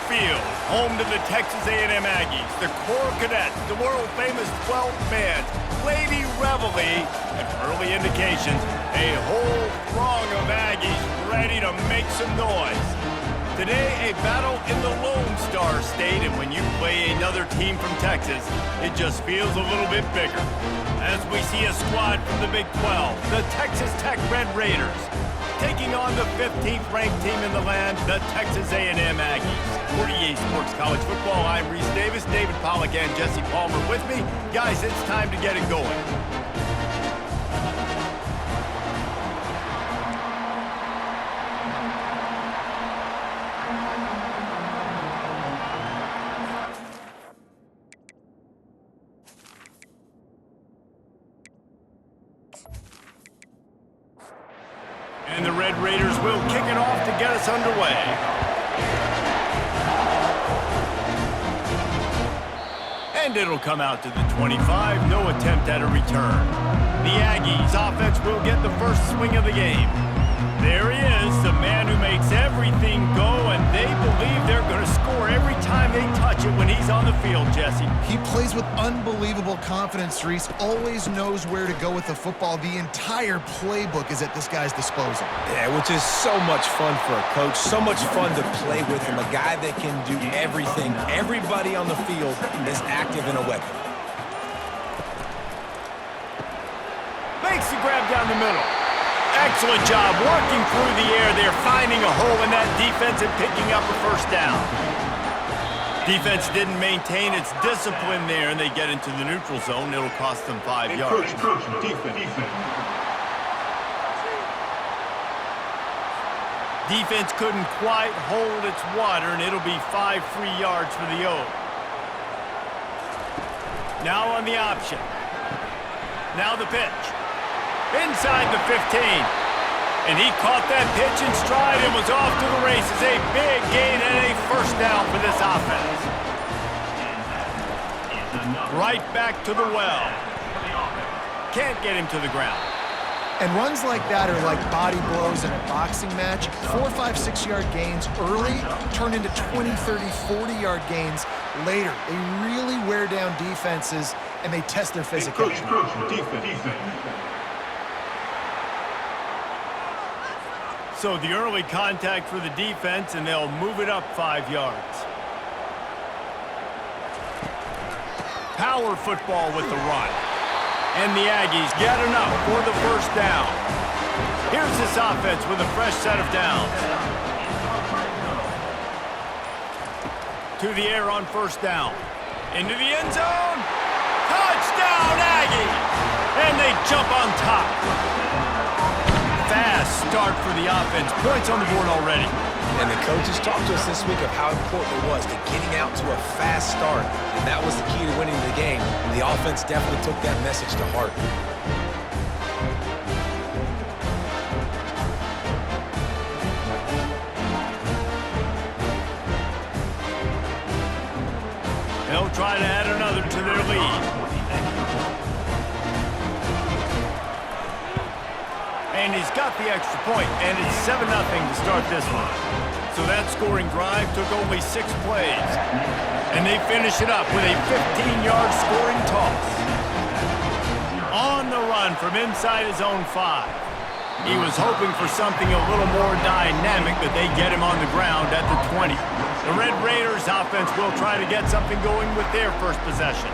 Field, home to the Texas A&M Aggies, the Corps Cadets, the world-famous 12th man, Lady Reveille, and early indications, a whole throng of Aggies ready to make some noise. Today, a battle in the Lone Star State, and when you play another team from Texas, it just feels a little bit bigger. As we see a squad from the Big 12, the Texas Tech Red Raiders, taking on the 15th ranked team in the land, the Texas A&M Aggies. For EA Sports College Football, I'm Reese Davis, David Pollack and Jesse Palmer with me. Guys, it's time to get it going. And the Red Raiders will kick it off to get us underway. And it'll come out to the 25, no attempt at a return. The Aggies offense will get the first swing of the game. There he is, the man who makes everything go, and they believe they're going to score every time they touch it when he's on the field, Jesse. He plays with unbelievable confidence, Reese. Always knows where to go with the football. The entire playbook is at this guy's disposal. Yeah, which is so much fun for a coach, so much fun to play with him, a guy that can do everything. Everybody on the field is active in a weapon. Makes the grab down the middle. Excellent job working through the air there, finding a hole in that defense and picking up a first down. Defense didn't maintain its discipline there, and they get into the neutral zone. It'll cost them 5 yards. Defense couldn't quite hold its water, and it'll be 5 free yards for the O's. Now on the option. Now the pitch. Inside the 15. And he caught that pitch in stride and was off to the races. A big gain and a first down for this offense. Right back to the well. Can't get him to the ground. And runs like that are like body blows in a boxing match. 4, 5, 6-yard gains early turn into 20, 30, 40-yard gains later. They really wear down defenses, and they test their physicality. So the early contact for the defense, and they'll move it up 5 yards. Power football with the run. And the Aggies get enough for the first down. Here's this offense with a fresh set of downs. To the air on first down. Into the end zone. Touchdown, Aggies! And they jump on top. Fast start for the offense. Points on the board already. And the coaches talked to us this week of how important it was to getting out to a fast start. And that was the key to winning the game. And the offense definitely took that message to heart. They'll try to add another to their lead. And he's got the extra point, and it's 7-0 to start this one. So that scoring drive took only 6 plays. And they finish it up with a 15-yard scoring toss. On the run from inside his own 5. He was hoping for something a little more dynamic, but they get him on the ground at the 20. The Red Raiders offense will try to get something going with their first possession.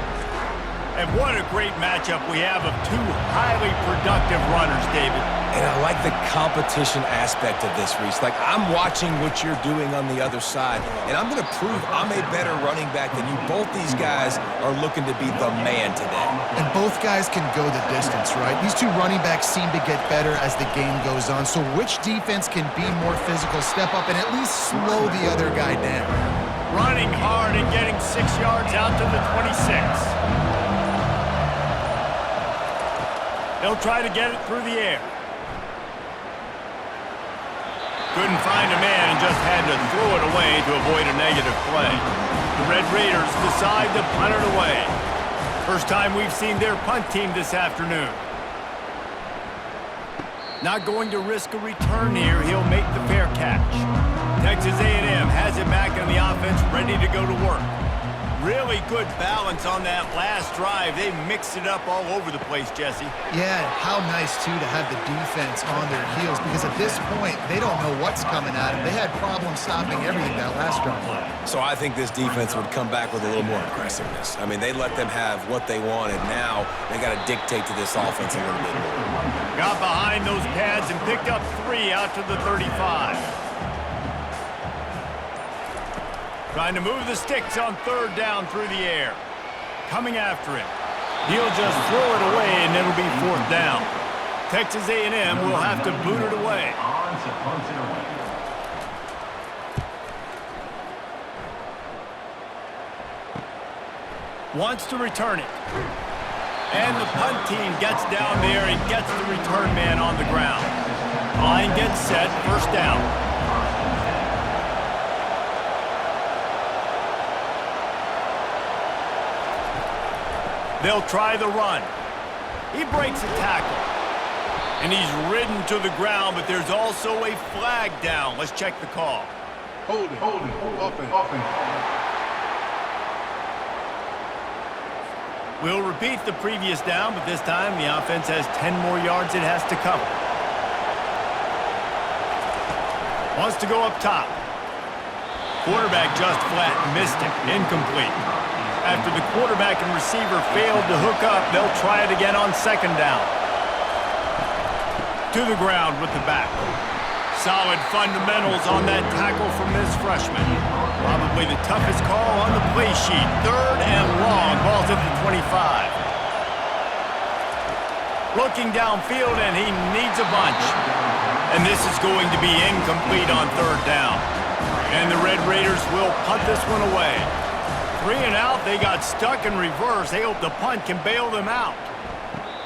And what a great matchup we have of 2 highly productive runners, David. And I like the competition aspect of this, Reese. Like, I'm watching what you're doing on the other side, and I'm going to prove I'm a better running back than you. Both these guys are looking to be the man today. And both guys can go the distance, right? These 2 running backs seem to get better as the game goes on. So which defense can be more physical, step up, and at least slow the other guy down? Running hard and getting 6 yards out to the 26. They'll try to get it through the air. Couldn't find a man and just had to throw it away to avoid a negative play. The Red Raiders decide to punt it away. First time we've seen their punt team this afternoon. Not going to risk a return here. He'll make the fair catch. Texas A&M has it back on the offense, ready to go to work. Really good balance on that last drive. They mixed it up all over the place, Jesse. Yeah, how nice, too, to have the defense on their heels, because at this point, they don't know what's coming at them. They had problems stopping everything that last drive. So I think this defense would come back with a little more aggressiveness. I mean, they let them have what they wanted. Now they got to dictate to this offense a little bit more. Got behind those pads and picked up 3 out to the 35. Trying to move the sticks on 3rd down through the air. Coming after him. He'll just throw it away, and it'll be 4th down. Texas A&M will have to boot it away. Wants to return it. And the punt team gets down there and gets the return man on the ground. Line gets set, 1st down. They'll try the run. He breaks a tackle. And he's ridden to the ground, but there's also a flag down. Let's check the call. Hold it, offense. We'll repeat the previous down, but this time the offense has 10 more yards it has to cover. Wants to go up top. Quarterback just flat missed it. Incomplete. After the quarterback and receiver failed to hook up, they'll try it again on 2nd down. To the ground with the back. Solid fundamentals on that tackle from this freshman. Probably the toughest call on the play sheet. 3rd and long. Ball's at the 25. Looking downfield, and he needs a bunch. And this is going to be incomplete on 3rd down. And the Red Raiders will punt this one away. 3 and out, they got stuck in reverse. They hope the punt can bail them out.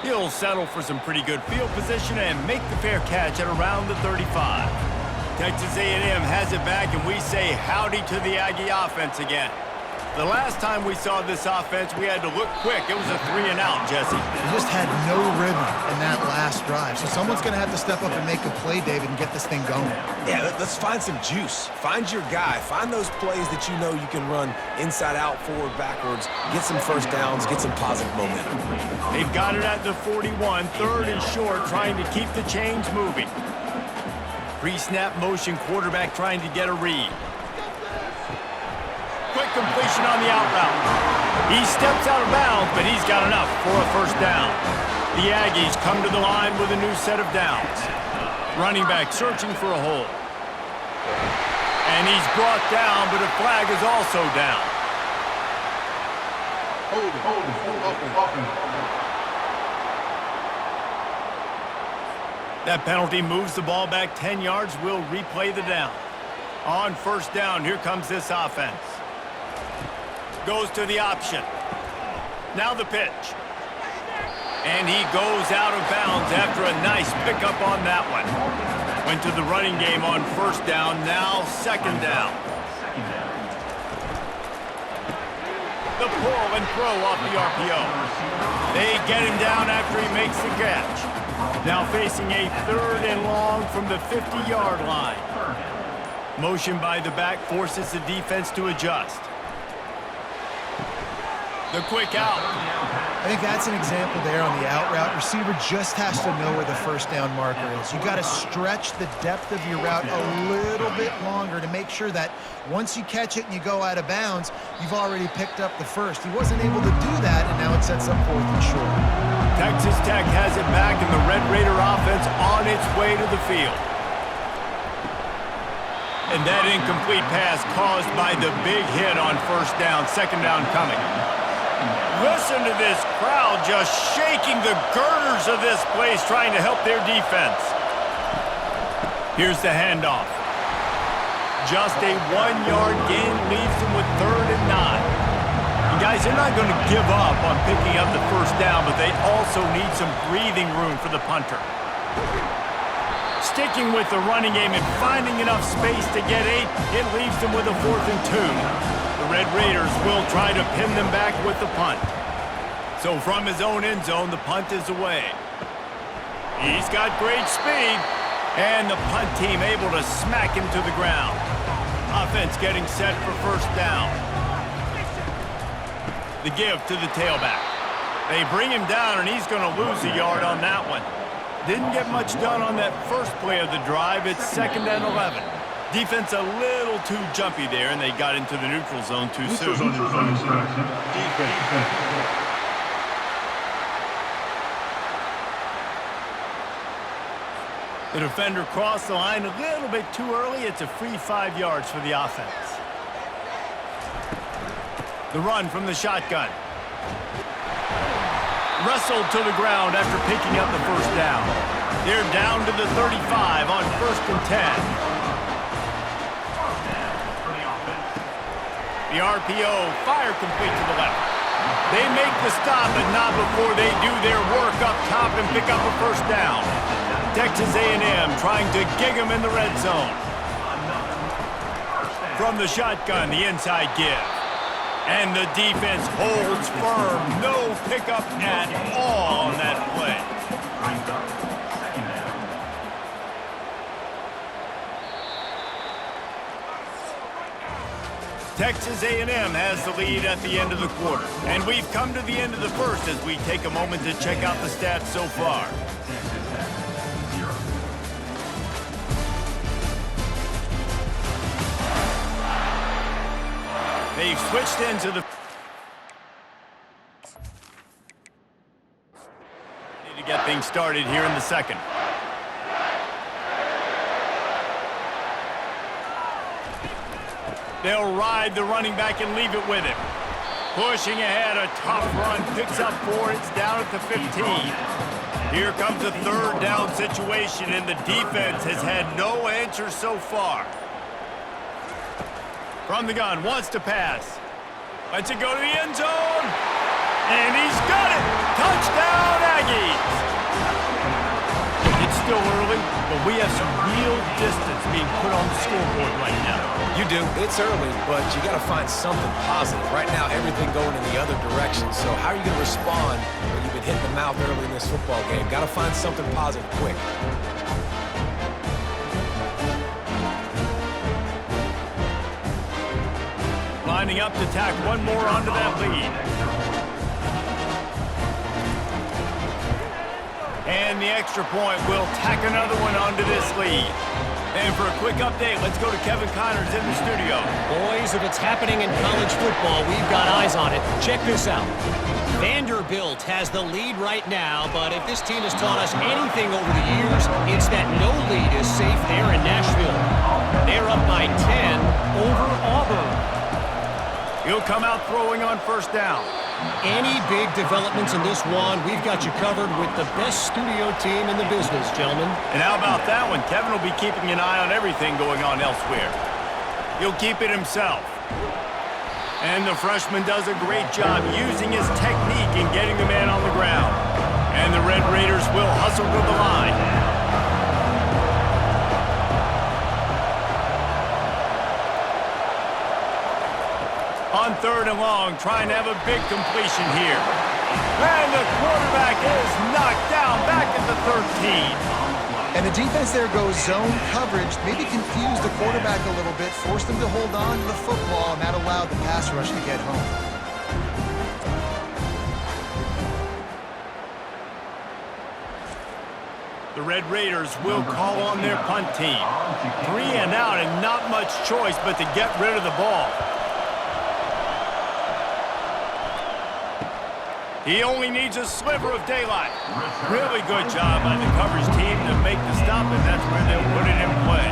He'll settle for some pretty good field position and make the fair catch at around the 35. Texas A&M has it back, and we say howdy to the Aggie offense again. The last time we saw this offense, we had to look quick. It was a 3 and out, Jesse. They just had no rhythm in that last drive. So someone's going to have to step up and make a play, David, and get this thing going. Yeah, let's find some juice. Find your guy. Find those plays that you know you can run inside out, forward, backwards. Get some 1st downs. Get some positive momentum. They've got it at the 41, 3rd and short, trying to keep the chains moving. Pre-snap motion, quarterback trying to get a read. Quick completion on the out route. He steps out of bounds, but he's got enough for a 1st down. The Aggies come to the line with a new set of downs. Running back searching for a hole. And he's brought down, but a flag is also down. Hold it, offense. That penalty moves the ball back 10 yards. We'll replay the down. On 1st down, here comes this offense. Goes to the option. Now the pitch. And he goes out of bounds after a nice pickup on that one. Went to the running game on 1st down, now 2nd down. The pull and throw off the RPO. They get him down after he makes the catch. Now facing a 3rd and long from the 50-yard line. Motion by the back forces the defense to adjust. The quick out. I think that's an example there on the out route. Receiver just has to know where the 1st down marker is. You got to stretch the depth of your route a little bit longer to make sure that once you catch it and you go out of bounds, you've already picked up the 1st. He wasn't able to do that, and now it sets up 4th and short. Texas Tech has it back, and the Red Raider offense on its way to the field. And that incomplete pass caused by the big hit on 1st down, 2nd down coming. Listen to this crowd just shaking the girders of this place, trying to help their defense. Here's the handoff. Just a 1-yard gain leaves them with 3rd and 9. And guys, they're not going to give up on picking up the 1st down, but they also need some breathing room for the punter. Sticking with the running game and finding enough space to get 8, it leaves them with a 4th and 2. The Red Raiders will try to pin them back with the punt. So from his own end zone, the punt is away. He's got great speed. And the punt team able to smack him to the ground. Offense getting set for first down. The give to the tailback. They bring him down, and he's going to lose a yard on that one. Didn't get much done on that first play of the drive. It's 2nd and 11. Defense a little too jumpy there, and they got into the neutral zone too soon. The defender crossed the line a little bit too early. It's a free 5 yards for the offense. The run from the shotgun. Wrestled to the ground after picking up the first down. They're down to the 35 on 1st and 10. The RPO, fire complete to the left. They make the stop, but not before they do their work up top and pick up a first down. Texas A&M trying to gig them in the red zone. From the shotgun, the inside give. And the defense holds firm. No pickup at all on that play. Texas A&M has the lead at the end of the quarter. And we've come to the end of the first as we take a moment to check out the stats so far. They've switched into the... Need to get things started here in the second. They'll ride the running back and leave it with him. Pushing ahead, a tough run, picks up 4, it's down at the 15. Here comes a 3rd down situation, and the defense has had no answer so far. From the gun, wants to pass. Lets it go to the end zone. And he's got it! Touchdown, Aggies! It's still early, but we have some real distance being put on the scoreboard right now. You do. It's early, but you got to find something positive. Right now, everything going in the other direction. So how are you going to respond when you've been hit in the mouth early in this football game? Got to find something positive quick. Lining up to tack one more onto that lead. And the extra point will tack another one onto this lead. And for a quick update, let's go to Kevin Connors in the studio. Boys, if it's happening in college football, we've got eyes on it. Check this out. Vanderbilt has the lead right now, but if this team has taught us anything over the years, it's that no lead is safe there in Nashville. They're up by 10 over Auburn. He'll come out throwing on first down. Any big developments in this one, we've got you covered with the best studio team in the business, gentlemen. And how about that one? Kevin will be keeping an eye on everything going on elsewhere. He'll keep it himself. And the freshman does a great job using his technique in getting the man on the ground. And the Red Raiders will hustle to the line. On 3rd and long, trying to have a big completion here. And the quarterback is knocked down back at the 13. And the defense there goes zone coverage, maybe confused the quarterback a little bit, forced him to hold on to the football, and that allowed the pass rush to get home. The Red Raiders will call on their punt team. 3 and out and not much choice but to get rid of the ball. He only needs a sliver of daylight. Really good job by the coverage team to make the stop, and that's where they'll put it in play.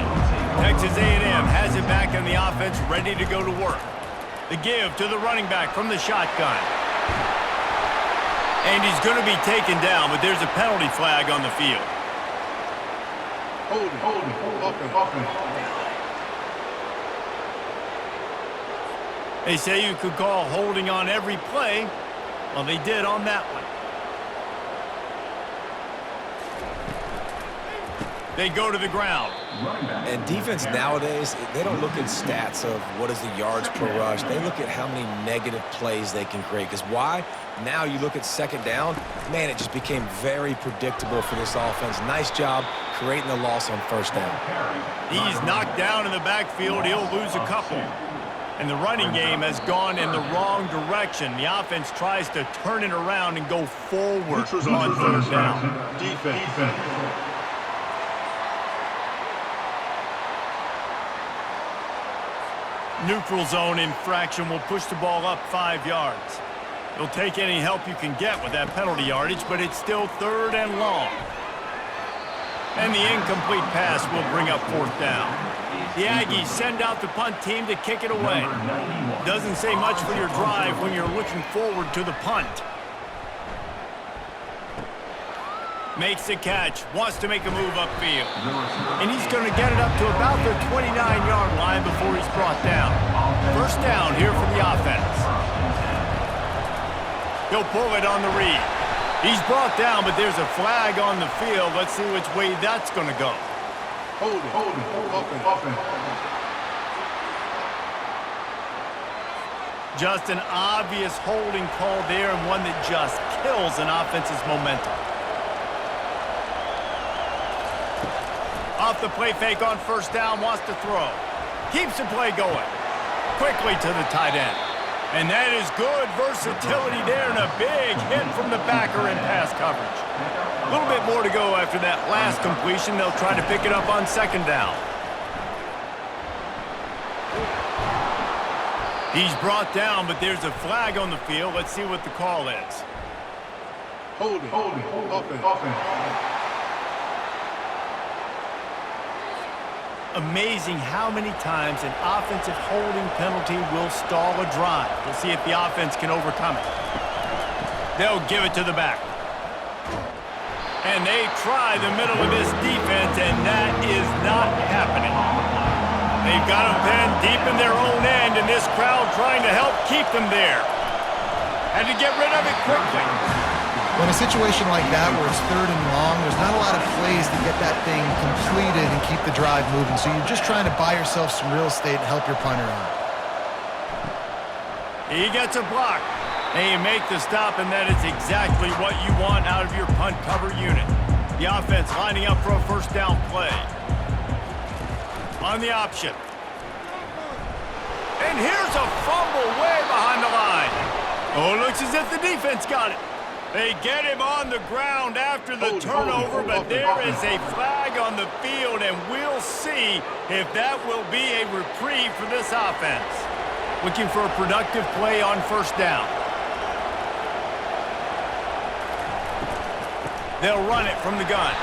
Texas A&M has it back in the offense, ready to go to work. The give to the running back from the shotgun. And he's going to be taken down, but there's a penalty flag on the field. Hold it. They say you could call holding on every play. Well, they did on that one. They go to the ground. And defense nowadays, they don't look at stats of what is the yards per rush. They look at how many negative plays they can create. Because why? Now you look at second down, man, it just became very predictable for this offense. Nice job creating the loss on first down. He's knocked down in the backfield. He'll lose a couple. And the running game has gone in the wrong direction. The offense tries to turn it around and go forward on third down. Defense. Neutral zone infraction will push the ball up 5 yards. You'll take any help you can get with that penalty yardage, but it's still third and long. And the incomplete pass will bring up fourth down. The Aggies send out the punt team to kick it away. Doesn't say much for your drive when you're looking forward to the punt. Makes the catch, wants to make a move upfield. And he's going to get it up to about the 29-yard line before he's brought down. First down here for the offense. He'll pull it on the read. He's brought down, but there's a flag on the field. Let's see which way that's going to go. Hold it. Offense. Just an obvious holding call there, and one that just kills an offense's momentum. Off the play fake on first down, wants to throw. Keeps the play going. Quickly to the tight end. And that is good versatility there, and a big hit from the backer in pass coverage. A little bit more to go after that last completion. They'll try to pick it up on second down. He's brought down, but there's a flag on the field. Let's see what the call is. Hold it. Offense. Amazing how many times an offensive holding penalty will stall a drive. We'll see if the offense can overcome it. They'll give it to the back. And they try the middle of this defense, and that is not happening. They've got them pinned deep in their own end, and this crowd trying to help keep them there. Had to get rid of it quickly. Well, in a situation like that where it's third and long, there's not a lot of plays to get that thing completed and keep the drive moving. So you're just trying to buy yourself some real estate and help your punter out. He gets a block. And you make the stop, and that is exactly what you want out of your punt cover unit. The offense lining up for a first down play. On the option. And here's a fumble way behind the line. Oh, it looks as if the defense got it. They get him on the ground after the turnover, but there is a flag on the field, and we'll see if that will be a reprieve for this offense. Looking for a productive play on first down. They'll run it from the gun.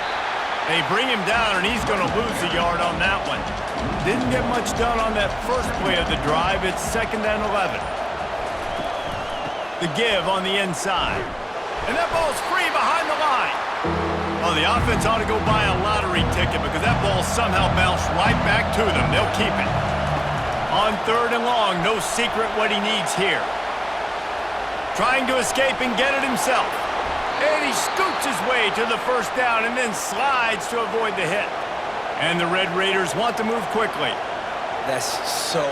They bring him down, and he's going to lose a yard on that one. Didn't get much done on that first play of the drive. It's second and 11. The give on the inside. And that ball's free behind the line. Well, the offense ought to go buy a lottery ticket because that ball somehow bounced right back to them. They'll keep it. On third and long, no secret what he needs here. Trying to escape and get it himself. And he scoots his way to the first down and then slides to avoid the hit. And the Red Raiders want to move quickly. That's so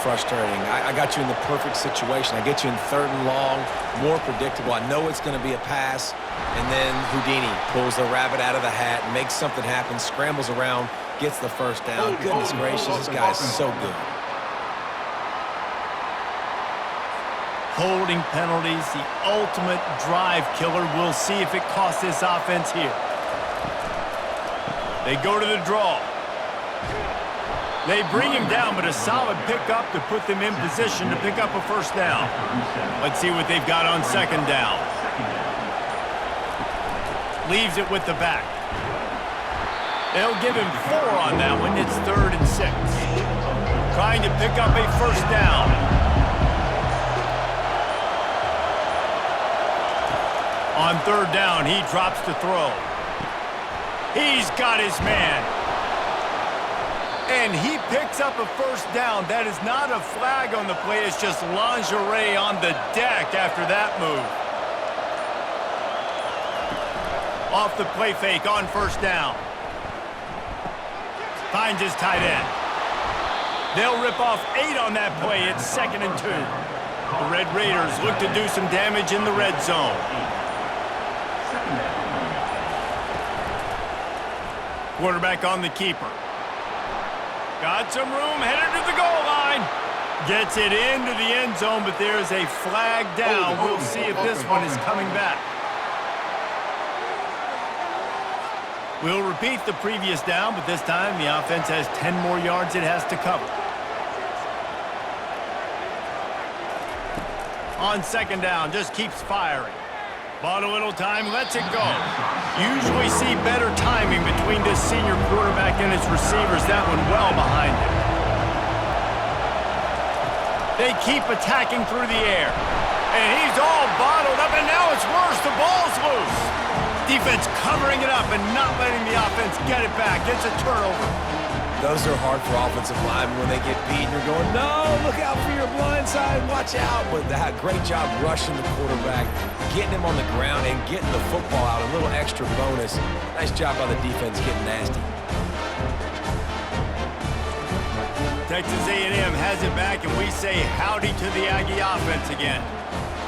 frustrating. I got you in the perfect situation. I get you in third and long, more predictable. I know it's going to be a pass, and then Houdini pulls the rabbit out of the hat, makes something happen, scrambles around, gets the first down. Goodness gracious, this guy is so good. Holding penalties, the ultimate drive killer. We'll see if it costs this offense here. They go to the draw. They bring him down, but a solid pickup to put them in position to pick up a first down. Let's see what they've got on second down. Leaves it with the back. They'll give him 4 on that one. It's third and 6. Trying to pick up a first down. On third down, he drops to throw. He's got his man. And he picks up a first down. That is not a flag on the play. It's just lingerie on the deck after that move. Off the play fake on first down. Finds his tight end. They'll rip off 8 on that play. It's 2nd and 2. The Red Raiders look to do some damage in the red zone. Quarterback on the keeper. Got some room, headed to the goal line. Gets it into the end zone, but there's a flag down. We'll see if this one is coming back. We'll repeat the previous down, but this time the offense has 10 more yards it has to cover. On 2nd down, just keeps firing. Bought a little time, lets it go. Usually see better timing between this senior quarterback and his receivers. That one well behind him. They keep attacking through the air. And he's all bottled up, and now it's worse. The ball's loose. Defense covering it up and not letting the offense get it back. It's a turnover. Those are hard for offensive linemen when they get beat and you're going, no, look out for your blind side, watch out. But that great job rushing the quarterback, getting him on the ground and getting the football out, a little extra bonus. Nice job by the defense getting nasty. Texas A&M has it back, and we say howdy to the Aggie offense again.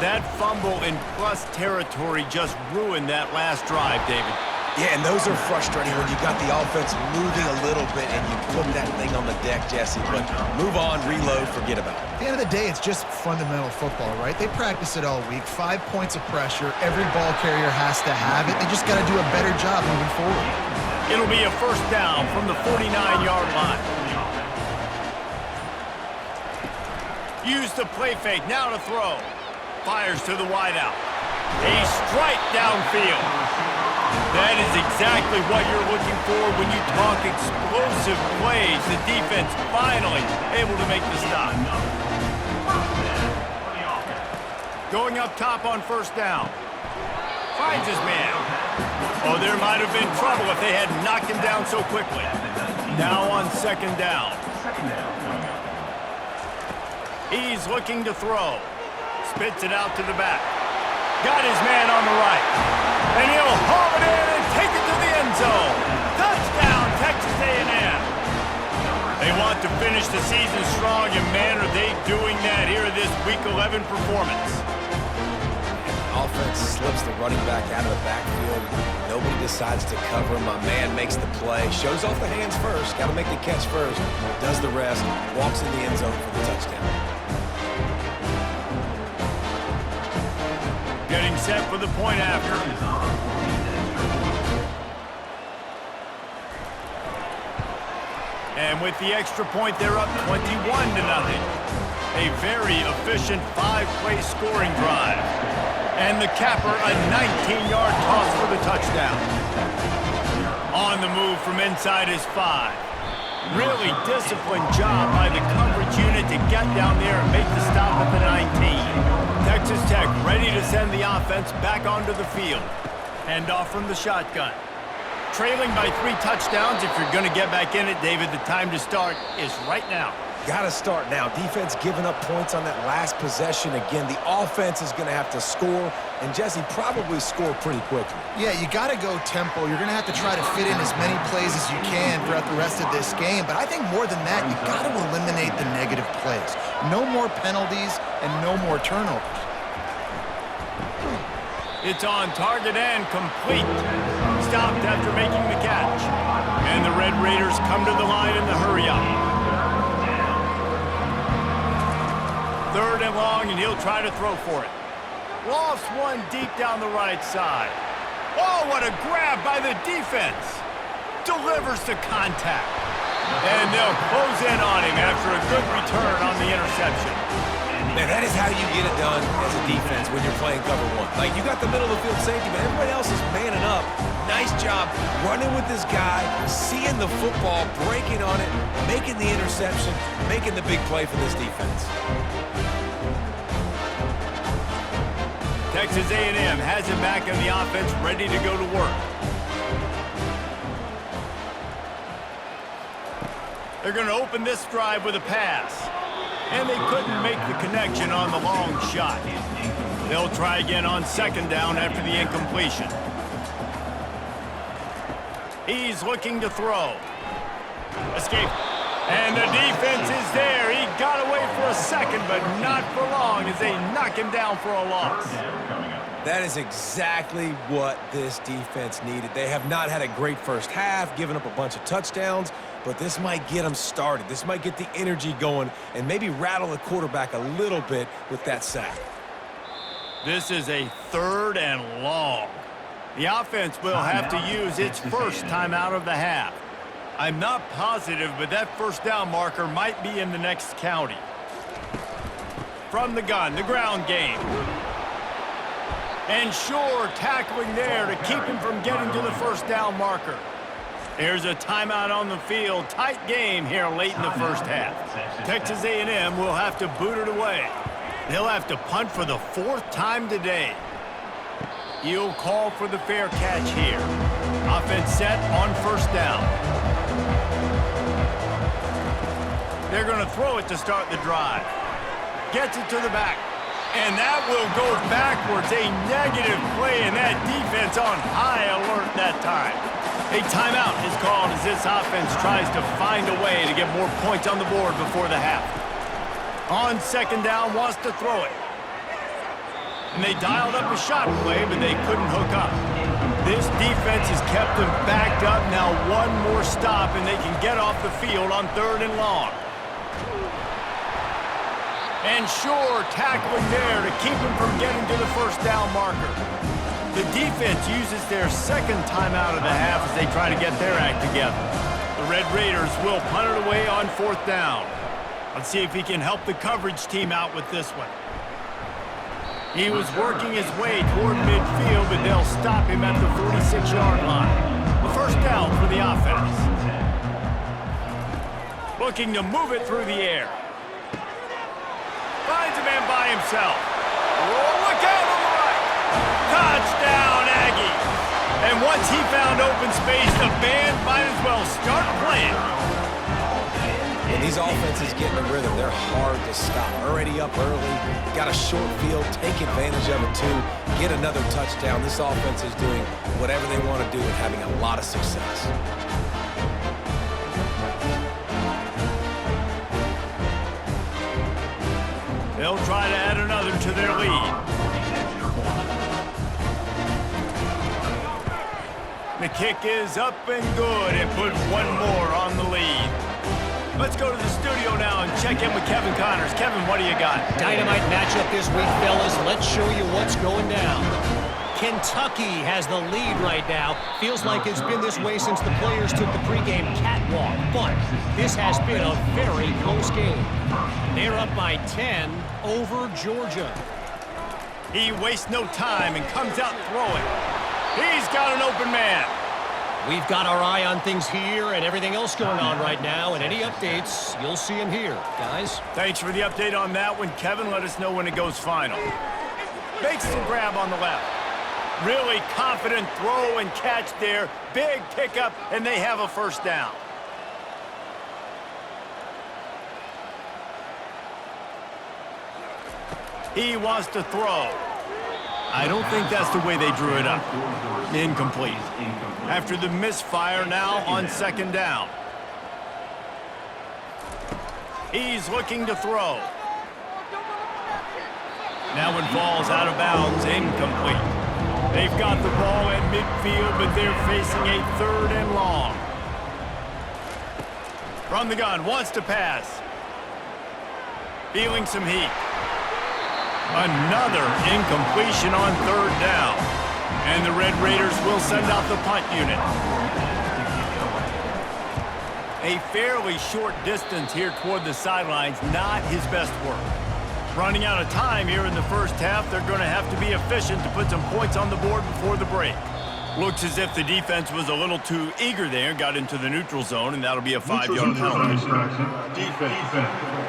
That fumble in plus territory just ruined that last drive, David. Yeah, and those are frustrating when you got the offense moving a little bit and you put that thing on the deck, Jesse. But move on, reload, forget about it. At the end of the day, it's just fundamental football, right? They practice it all week. 5 points of pressure. Every ball carrier has to have it. They just got to do a better job moving forward. It'll be a 1st down from the 49-yard line. Use the play fake, now to throw. Fires to the wideout. A strike downfield. That is exactly what you're looking for when you talk explosive plays. The defense finally able to make the stop. Going up top on 1st down. Finds his man. Oh, there might have been trouble if they had knocked him down so quickly. Now on 2nd down. He's looking to throw. Spits it out to the back. Got his man on the right. And he'll haul it in and take it to the end zone. Touchdown, Texas A&M. They want to finish the season strong, and man, are they doing that here in this Week 11 performance. Offense slips the running back out of the backfield. Nobody decides to cover him. My man makes the play. Shows off the hands first. Got to make the catch first. Does the rest. Walks in the end zone for the touchdown. Getting set for the point after. And with the extra point, they're up 21-0. A very efficient 5-play scoring drive. And the capper, a 19-yard toss for the touchdown. On the move from inside his 5. Really disciplined job by the coverage unit to get down there and make the stop at the 19. Texas Tech ready to send the offense back onto the field. Hand off from the shotgun. Trailing by 3 touchdowns. If you're going to get back in it, David, the time to start is right now. Got to start now. Defense giving up points on that last possession. Again, the offense is going to have to score, and Jesse probably score pretty quickly. Yeah, you got to go tempo. You're going to have to try to fit in as many plays as you can throughout the rest of this game. But I think more than that, you got to eliminate the negative plays. No more penalties and no more turnovers. It's on target and complete. Stopped after making the catch. And the Red Raiders come to the line in the hurry-up. 3rd and long, and he'll try to throw for it. Lofts one deep down the right side. Oh, what a grab by the defense. Delivers the contact. And they'll close in on him after a good return on the interception. Man, that is how you get it done as a defense when you're playing cover 1. Like, you got the middle of the field safety, but everybody else is manning up. Nice job running with this guy, seeing the football, breaking on it, making the interception, making the big play for this defense. Texas A&M has it back in the offense, ready to go to work. They're going to open this drive with a pass. And they couldn't make the connection on the long shot. They'll try again on 2nd down after the incompletion. He's looking to throw. Escape. And the defense is there. He got away for a second, but not for long as they knock him down for a loss. That is exactly what this defense needed. They have not had a great first half, giving up a bunch of touchdowns, but this might get them started. This might get the energy going and maybe rattle the quarterback a little bit with that sack. This is a 3rd and long. The offense will have to use its first timeout of the half. I'm not positive, but that first down marker might be in the next county. From the gun, the ground game. And sure, tackling there to keep him from getting to the first down marker. There's a timeout on the field. Tight game here late in the first half. Texas A&M will have to boot it away. They'll have to punt for the 4th time today. He'll call for the fair catch here. Offense set on first down. They're going to throw it to start the drive. Gets it to the back. And that will go backwards. A negative play, and that defense on high alert that time. A timeout is called as this offense tries to find a way to get more points on the board before the half. On second down, wants to throw it. And they dialed up a shot play, but they couldn't hook up. This defense has kept them backed up. Now one more stop, and they can get off the field on 3rd and long. And sure, tackling there to keep him from getting to the first down marker. The defense uses their second timeout of the half as they try to get their act together. The Red Raiders will punt it away on 4th down. Let's see if he can help the coverage team out with this one. He was working his way toward midfield, but they'll stop him at the 46-yard line. The first down for the offense. Looking to move it through the air. Finds a man by himself. Oh, look out on the right. Touchdown, Aggies. And once he found open space, the band might as well start playing. When these offenses get in a rhythm, they're hard to stop. Already up early, got a short field, take advantage of it too, get another touchdown. This offense is doing whatever they want to do and having a lot of success. They'll try to add another to their lead. The kick is up and good and put one more on the lead. Let's go to the studio now and check in with Kevin Connors. Kevin, what do you got? Dynamite matchup this week, fellas. Let's show you what's going down. Kentucky has the lead right now. Feels like it's been this way since the players took the pregame catwalk. But this has been a very close game. They're up by 10 over Georgia. He wastes no time and comes out throwing. He's got an open man. We've got our eye on things here and everything else going on right now, and any updates, you'll see them here, guys. Thanks for the update on that one, Kevin. Let us know when it goes final. Makes the grab on the left. Really confident throw and catch there. Big pickup, and they have a first down. He wants to throw. I don't think that's the way they drew it up. Incomplete. After the misfire, now on second down. He's looking to throw. Now it falls out of bounds, incomplete. They've got the ball at midfield, but they're facing a 3rd and long. From the gun, wants to pass. Feeling some heat. Another incompletion on 3rd down. And the Red Raiders will send out the punt unit. A fairly short distance here toward the sidelines, not his best work. Running out of time here in the first half, they're going to have to be efficient to put some points on the board before the break. Looks as if the defense was a little too eager there, got into the neutral zone, and that'll be a 5-yard penalty. Defense.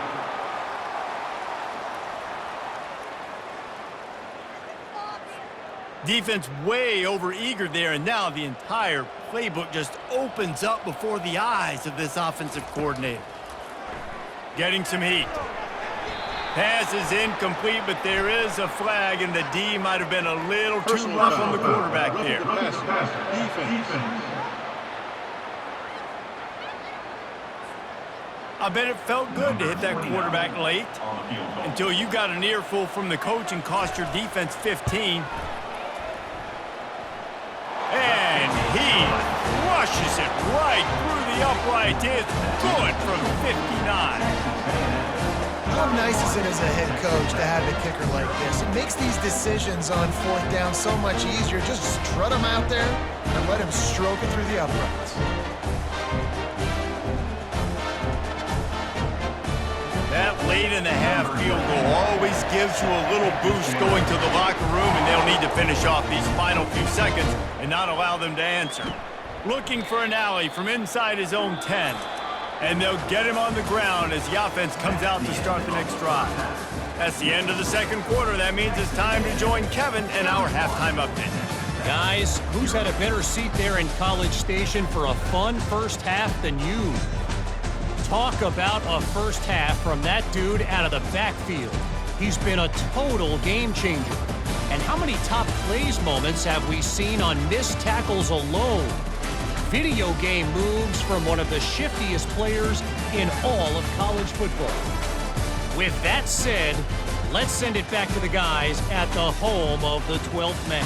Defense way over eager there, and now the entire playbook just opens up before the eyes of this offensive coordinator. Getting some heat. Pass is incomplete, but there is a flag, and the D might have been a little too rough on the quarterback there. I bet it felt good to hit that quarterback late until you got an earful from the coach and cost your defense 15. And he rushes it right through the upright. It's good from 59. How nice is it as a head coach to have a kicker like this? It makes these decisions on fourth down so much easier. Just strut him out there and let him stroke it through the uprights. That late in the half field goal always gives you a little boost going to the locker room, and they'll need to finish off these final few seconds and not allow them to answer. Looking for an alley from inside his own 10. And they'll get him on the ground as the offense comes out to start the next drive. That's the end of the second quarter. That means it's time to join Kevin and our halftime update. Guys, who's had a better seat there in College Station for a fun first half than you? Talk about a first half from that dude out of the backfield. He's been a total game changer. And how many top plays moments have we seen on missed tackles alone? Video game moves from one of the shiftiest players in all of college football. With that said, let's send it back to the guys at the home of the 12th man.